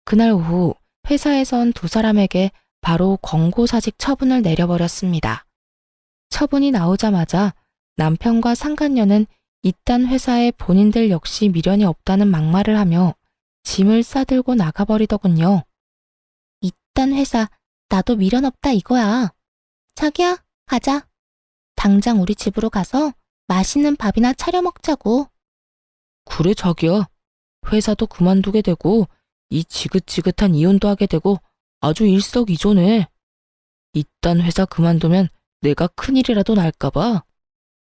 그날 오후 회사에선 두 사람에게 바로 권고사직 처분을 내려버렸습니다. 처분이 나오자마자 남편과 상간녀는 이딴 회사에 본인들 역시 미련이 없다는 막말을 하며 짐을 싸들고 나가버리더군요. 이딴 회사 나도 미련 없다 이거야. 자기야, 가자. 당장 우리 집으로 가서 맛있는 밥이나 차려 먹자고. 그래 자기야. 회사도 그만두게 되고 이 지긋지긋한 이혼도 하게 되고 아주 일석이조네. 이딴 회사 그만두면 내가 큰일이라도 날까봐.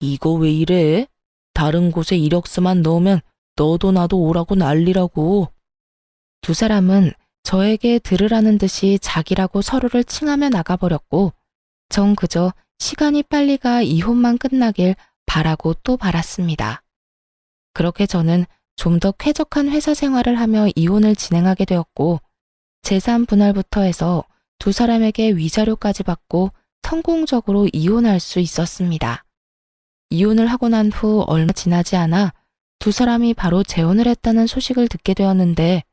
이거 왜 이래? 다른 곳에 이력서만 넣으면 너도 나도 오라고 난리라고. 두 사람은 저에게 들으라는 듯이 자기라고 서로를 칭하며 나가버렸고, 전 그저 시간이 빨리 가 이혼만 끝나길 바라고 또 바랐습니다. 그렇게 저는 좀 더 쾌적한 회사 생활을 하며 이혼을 진행하게 되었고, 재산 분할부터 해서 두 사람에게 위자료까지 받고 성공적으로 이혼할 수 있었습니다. 이혼을 하고 난 후 얼마 지나지 않아 두 사람이 바로 재혼을 했다는 소식을 듣게 되었는데,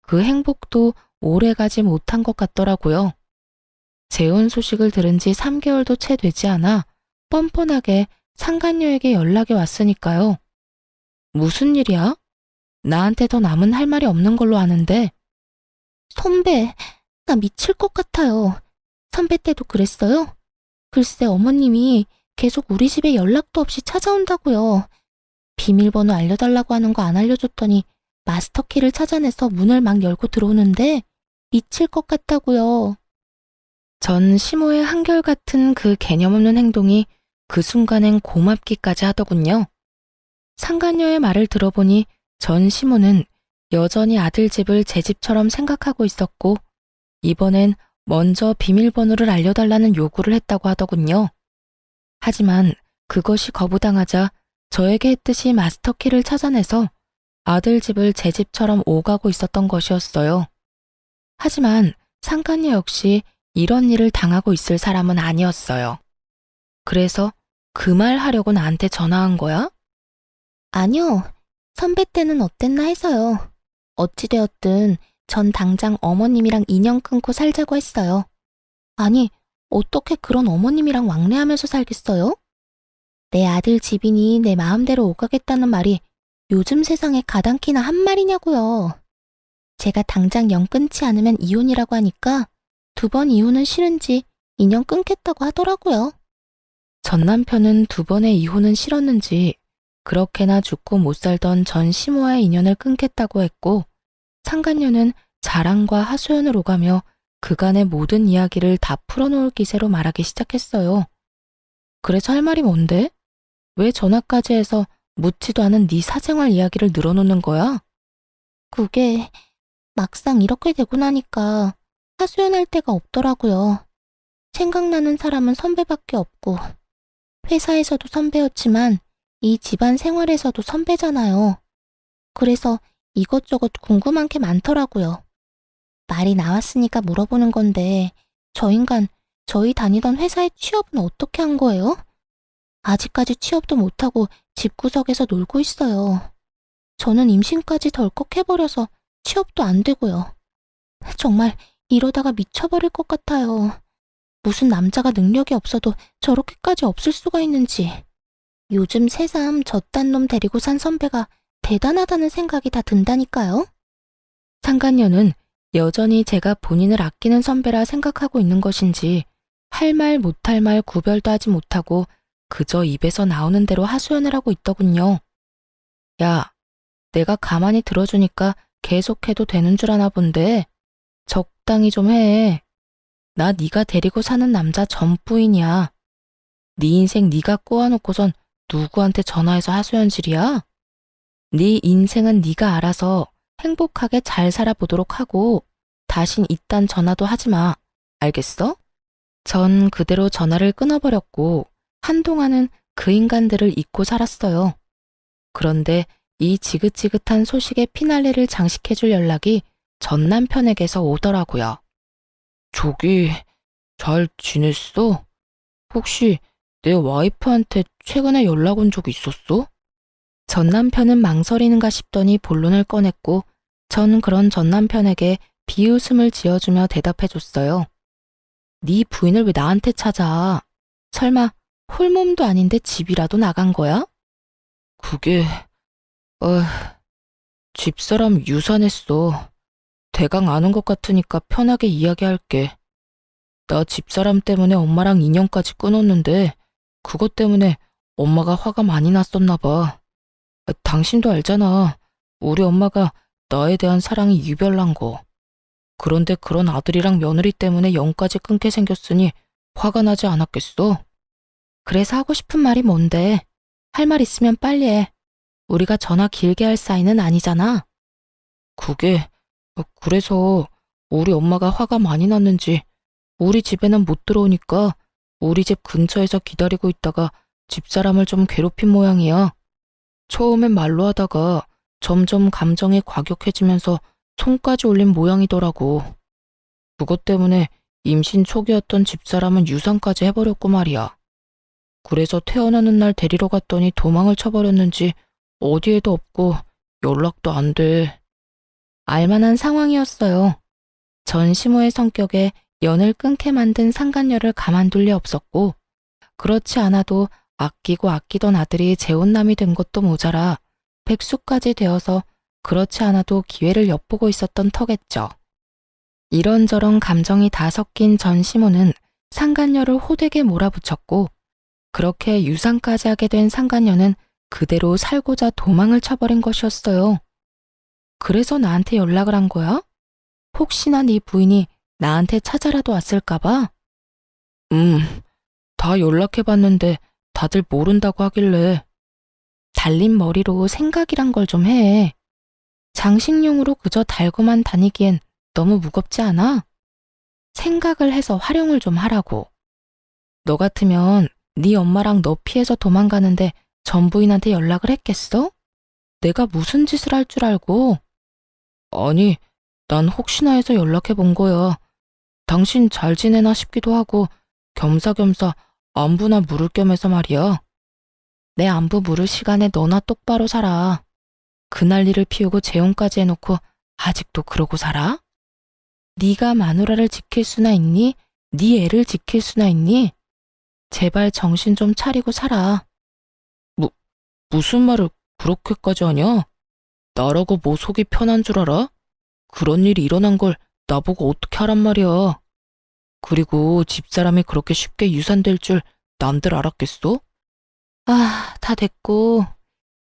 그 행복도 오래가지 못한 것 같더라고요. 재혼 소식을 들은 지 3개월도 채 되지 않아 뻔뻔하게 상간녀에게 연락이 왔으니까요. 무슨 일이야? 나한테 더 남은 할 말이 없는 걸로 아는데. 선배, 나 미칠 것 같아요. 선배 때도 그랬어요? 글쎄 어머님이 계속 우리 집에 연락도 없이 찾아온다고요. 비밀번호 알려달라고 하는 거 안 알려줬더니 마스터키를 찾아내서 문을 막 열고 들어오는데 미칠 것 같다고요. 전 시모의 한결같은 그 개념 없는 행동이 그 순간엔 고맙기까지 하더군요. 상간녀의 말을 들어보니 전 시모는 여전히 아들 집을 제 집처럼 생각하고 있었고, 이번엔 먼저 비밀번호를 알려달라는 요구를 했다고 하더군요. 하지만 그것이 거부당하자 저에게 했듯이 마스터키를 찾아내서 아들 집을 제 집처럼 오가고 있었던 것이었어요. 하지만 상간녀 역시 이런 일을 당하고 있을 사람은 아니었어요. 그래서 그 말 하려고 나한테 전화한 거야? 아니요. 선배 때는 어땠나 해서요. 어찌되었든 전 당장 어머님이랑 인연 끊고 살자고 했어요. 아니, 어떻게 그런 어머님이랑 왕래하면서 살겠어요? 내 아들 집이니 내 마음대로 오가겠다는 말이 요즘 세상에 가당키나 한 말이냐고요. 제가 당장 영 끊지 않으면 이혼이라고 하니까 2번 이혼은 싫은지 인연 끊겠다고 하더라고요. 전 남편은 2번의 이혼은 싫었는지 그렇게나 죽고 못 살던 전 시모와의 인연을 끊겠다고 했고, 상간녀는 자랑과 하소연을 오가며 그간의 모든 이야기를 다 풀어놓을 기세로 말하기 시작했어요. 그래서 할 말이 뭔데? 왜 전화까지 해서 묻지도 않은 네 사생활 이야기를 늘어놓는 거야? 그게 막상 이렇게 되고 나니까 하소연할 데가 없더라고요. 생각나는 사람은 선배밖에 없고, 회사에서도 선배였지만 이 집안 생활에서도 선배잖아요. 그래서 이것저것 궁금한 게 많더라고요. 말이 나왔으니까 물어보는 건데, 저 인간 저희 다니던 회사의 취업은 어떻게 한 거예요? 아직까지 취업도 못하고 집구석에서 놀고 있어요. 저는 임신까지 덜컥 해버려서 취업도 안 되고요. 정말 이러다가 미쳐버릴 것 같아요. 무슨 남자가 능력이 없어도 저렇게까지 없을 수가 있는지. 요즘 새삼 저딴 놈 데리고 산 선배가 대단하다는 생각이 다 든다니까요. 상간녀는 여전히 제가 본인을 아끼는 선배라 생각하고 있는 것인지 할 말 못할 말 구별도 하지 못하고 그저 입에서 나오는 대로 하소연을 하고 있더군요. 야, 내가 가만히 들어주니까 계속해도 되는 줄 아나 본데 적당히 좀 해. 나 네가 데리고 사는 남자 전부인이야. 네 인생 네가 꼬아놓고선 누구한테 전화해서 하소연질이야? 네 인생은 네가 알아서 행복하게 잘 살아보도록 하고 다신 이딴 전화도 하지 마. 알겠어? 전 그대로 전화를 끊어버렸고 한동안은 그 인간들을 잊고 살았어요. 그런데 이 지긋지긋한 소식의 피날레를 장식해줄 연락이 전 남편에게서 오더라고요. 저기, 잘 지냈어? 혹시 내 와이프한테 최근에 연락 온 적 있었어? 전 남편은 망설이는가 싶더니 본론을 꺼냈고 전 그런 전 남편에게 비웃음을 지어주며 대답해줬어요. 네 부인을 왜 나한테 찾아? 설마 홀몸도 아닌데 집이라도 나간 거야? 그게, 집사람 유산했어. 대강 아는 것 같으니까 편하게 이야기할게. 나 집사람 때문에 엄마랑 인연까지 끊었는데 그것 때문에 엄마가 화가 많이 났었나 봐. 당신도 알잖아. 우리 엄마가 나에 대한 사랑이 유별난 거. 그런데 그런 아들이랑 며느리 때문에 영까지 끊게 생겼으니 화가 나지 않았겠어? 그래서 하고 싶은 말이 뭔데? 할 말 있으면 빨리 해. 우리가 전화 길게 할 사이는 아니잖아. 그게, 그래서 우리 엄마가 화가 많이 났는지 우리 집에는 못 들어오니까 우리 집 근처에서 기다리고 있다가 집사람을 좀 괴롭힌 모양이야. 처음엔 말로 하다가 점점 감정이 과격해지면서 손까지 올린 모양이더라고. 그것 때문에 임신 초기였던 집사람은 유산까지 해버렸고 말이야. 그래서 태어나는 날 데리러 갔더니 도망을 쳐버렸는지 어디에도 없고 연락도 안 돼. 알만한 상황이었어요. 전 시모의 성격에 연을 끊게 만든 상간녀를 가만둘 리 없었고 그렇지 않아도 아끼고 아끼던 아들이 재혼남이 된 것도 모자라 백수까지 되어서 그렇지 않아도 기회를 엿보고 있었던 터겠죠. 이런저런 감정이 다 섞인 전 시모는 상간녀를 호되게 몰아붙였고 그렇게 유산까지 하게 된 상간녀는 그대로 살고자 도망을 쳐버린 것이었어요. 그래서 나한테 연락을 한 거야? 혹시나 네 부인이 나한테 찾아라도 왔을까봐? 다 연락해봤는데 다들 모른다고 하길래. 달린 머리로 생각이란 걸 좀 해. 장식용으로 그저 달고만 다니기엔 너무 무겁지 않아? 생각을 해서 활용을 좀 하라고. 너 같으면 네 엄마랑 너 피해서 도망가는데 전 부인한테 연락을 했겠어? 내가 무슨 짓을 할 줄 알고? 아니, 난 혹시나 해서 연락해 본 거야. 당신 잘 지내나 싶기도 하고 겸사겸사 안부나 물을 겸해서 말이야. 내 안부 물을 시간에 너나 똑바로 살아. 그 난리를 피우고 재혼까지 해놓고 아직도 그러고 살아? 네가 마누라를 지킬 수나 있니? 네 애를 지킬 수나 있니? 제발 정신 좀 차리고 살아. 무슨 말을 그렇게까지 하냐? 나라고 뭐 속이 편한 줄 알아? 그런 일이 일어난 걸 나보고 어떻게 하란 말이야. 그리고 집사람이 그렇게 쉽게 유산될 줄 남들 알았겠어? 다 됐고.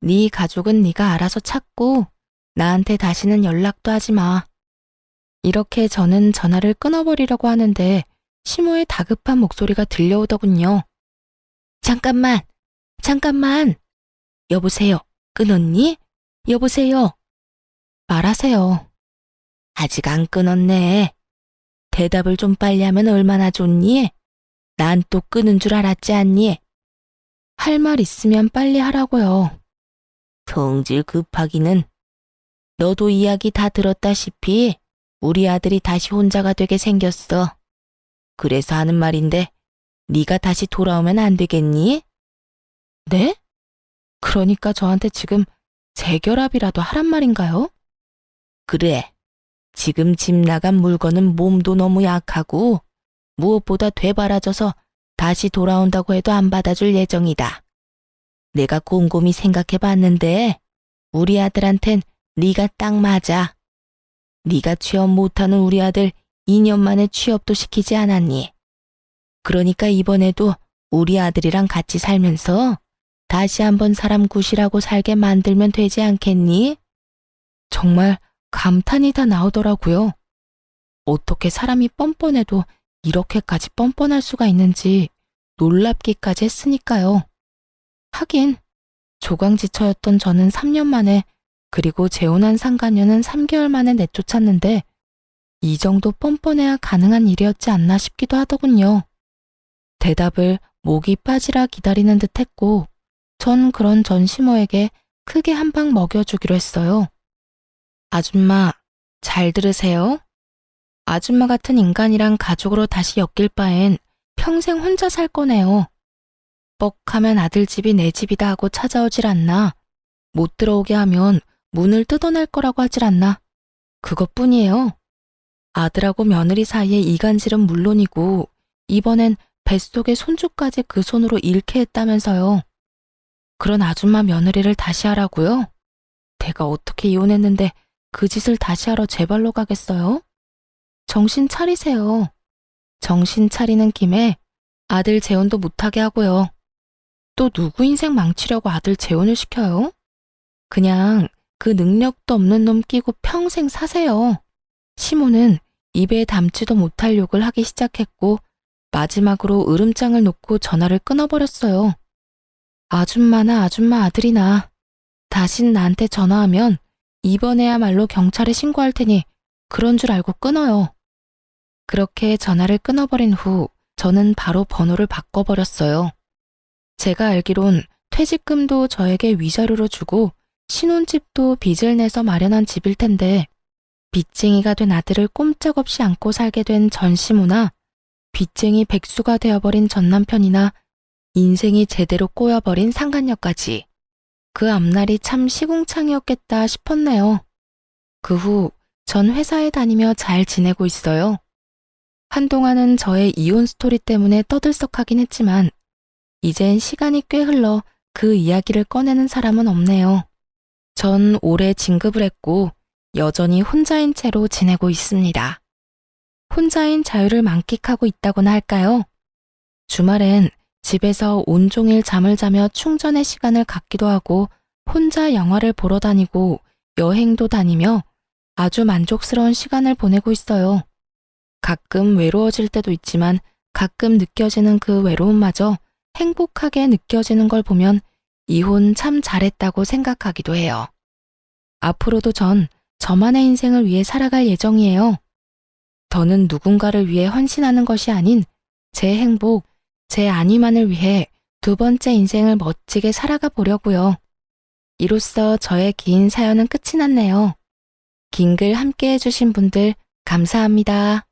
네 가족은 네가 알아서 찾고 나한테 다시는 연락도 하지 마. 이렇게 저는 전화를 끊어버리려고 하는데 시모의 다급한 목소리가 들려오더군요. 잠깐만. 여보세요. 끊었니? 여보세요. 말하세요. 아직 안 끊었네. 대답을 좀 빨리 하면 얼마나 좋니? 난 또 끊은 줄 알았지 않니? 할 말 있으면 빨리 하라고요. 성질 급하기는. 너도 이야기 다 들었다시피 우리 아들이 다시 혼자가 되게 생겼어. 그래서 하는 말인데 네가 다시 돌아오면 안 되겠니? 네? 그러니까 저한테 지금 재결합이라도 하란 말인가요? 그래. 지금 집 나간 물건은 몸도 너무 약하고 무엇보다 되바라져서 다시 돌아온다고 해도 안 받아줄 예정이다. 내가 곰곰이 생각해봤는데 우리 아들한텐 네가 딱 맞아. 네가 취업 못하는 우리 아들 2년 만에 취업도 시키지 않았니? 그러니까 이번에도 우리 아들이랑 같이 살면서 다시 한번 사람 구실하고 살게 만들면 되지 않겠니? 정말 감탄이 다 나오더라고요. 어떻게 사람이 뻔뻔해도 이렇게까지 뻔뻔할 수가 있는지 놀랍기까지 했으니까요. 하긴 조강지처였던 저는 3년 만에 그리고 재혼한 상간녀는 3개월 만에 내쫓았는데 이 정도 뻔뻔해야 가능한 일이었지 않나 싶기도 하더군요. 대답을 목이 빠지라 기다리는 듯 했고, 전 그런 전시모에게 크게 한 방 먹여주기로 했어요. 아줌마, 잘 들으세요. 아줌마 같은 인간이랑 가족으로 다시 엮일 바엔 평생 혼자 살 거네요. 뻑하면 아들 집이 내 집이다 하고 찾아오질 않나. 못 들어오게 하면 문을 뜯어낼 거라고 하질 않나. 그것뿐이에요. 아들하고 며느리 사이의 이간질은 물론이고 이번엔 뱃속의 손주까지 그 손으로 잃게 했다면서요. 그런 아줌마 며느리를 다시 하라고요? 내가 어떻게 이혼했는데 그 짓을 다시 하러 제 발로 가겠어요? 정신 차리세요. 정신 차리는 김에 아들 재혼도 못하게 하고요. 또 누구 인생 망치려고 아들 재혼을 시켜요? 그냥 그 능력도 없는 놈 끼고 평생 사세요. 시모는 입에 담지도 못할 욕을 하기 시작했고 마지막으로 으름장을 놓고 전화를 끊어버렸어요. 아줌마나 아줌마 아들이나 다신 나한테 전화하면 이번에야말로 경찰에 신고할 테니 그런 줄 알고 끊어요. 그렇게 전화를 끊어버린 후 저는 바로 번호를 바꿔버렸어요. 제가 알기론 퇴직금도 저에게 위자료로 주고 신혼집도 빚을 내서 마련한 집일 텐데 빚쟁이가 된 아들을 꼼짝없이 안고 살게 된 전시모나 빚쟁이 백수가 되어버린 전남편이나 인생이 제대로 꼬여버린 상간녀까지 그 앞날이 참 시궁창이었겠다 싶었네요. 그 후 전 회사에 다니며 잘 지내고 있어요. 한동안은 저의 이혼 스토리 때문에 떠들썩하긴 했지만 이젠 시간이 꽤 흘러 그 이야기를 꺼내는 사람은 없네요. 전 올해 진급을 했고 여전히 혼자인 채로 지내고 있습니다. 혼자인 자유를 만끽하고 있다고나 할까요? 주말엔 집에서 온종일 잠을 자며 충전의 시간을 갖기도 하고 혼자 영화를 보러 다니고 여행도 다니며 아주 만족스러운 시간을 보내고 있어요. 가끔 외로워질 때도 있지만 가끔 느껴지는 그 외로움마저 행복하게 느껴지는 걸 보면 이혼 참 잘했다고 생각하기도 해요. 앞으로도 전 저만의 인생을 위해 살아갈 예정이에요. 더는 누군가를 위해 헌신하는 것이 아닌 제 행복, 제 안위만을 위해 두 번째 인생을 멋지게 살아가 보려고요. 이로써 저의 긴 사연은 끝이 났네요. 긴 글 함께 해주신 분들 감사합니다.